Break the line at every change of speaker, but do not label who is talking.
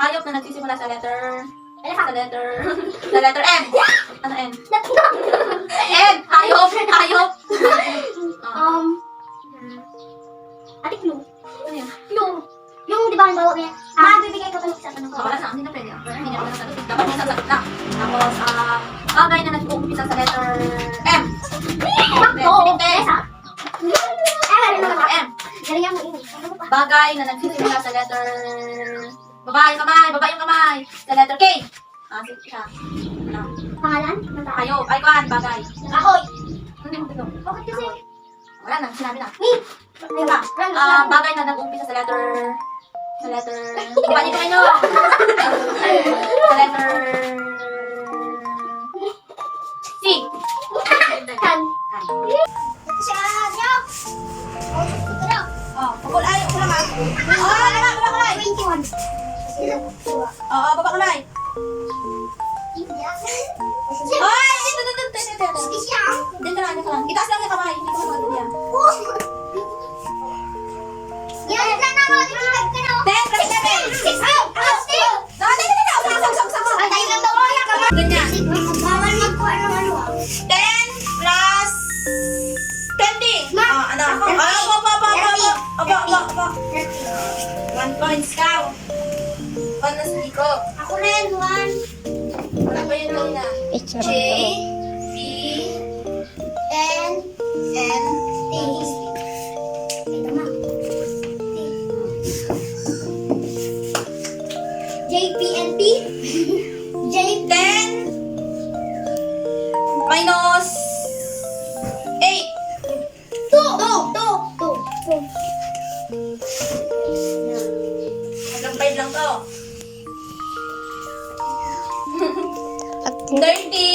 Hayop na nagsisimula sa letter M. Ano M? M! Hayop! Hayop!
Ate Clue.
Ano yun?
Clue. Yung di ba ang bawa niya? Bibigay ko kayo sa tanong ko.
Wala na, hindi na pwede. Hindi na pwede sagot. Dapat may sagot na. Tapos, bagay na nag-uumpisa sa letter M. M.
Galingan mo ini.
Bagay na nagsisimula sa letter... Babae yung kamay. Sa letter K. Sige siya.
Pangalan?
Hayop. Ay, kuhan, bagay.
Ahoy.
Hindi mo pito.
Bakit kasi?
Wala na, sinabi na.
Me.
Diba? Bagay na nag-uumpisa sa letter... Kumain ko kayo! Sa letter... C.
Kan. Siya.
Pukul ay, pukul naman. Baba kamay.
21.
Baba kamay. Ay, dito. Dito lang. Itaas lang yung kamay. Hindi ko magagawin yan.
Yan na ako.
10, press 7. 6, out. Usok.
Ay, tayo lang daw ako.
Ganyan.
Bawal magkuha ng ano.
10 plus 20. Ano? Aba. 1 points ka. 1 na sa ko.
Ako rin, 1.
Wala pa yun lang na. J, B,
N,
N,
T. Ito na. J, P, N, T.
Minus 8.
2.
Hanggang 5 lang to.
At
30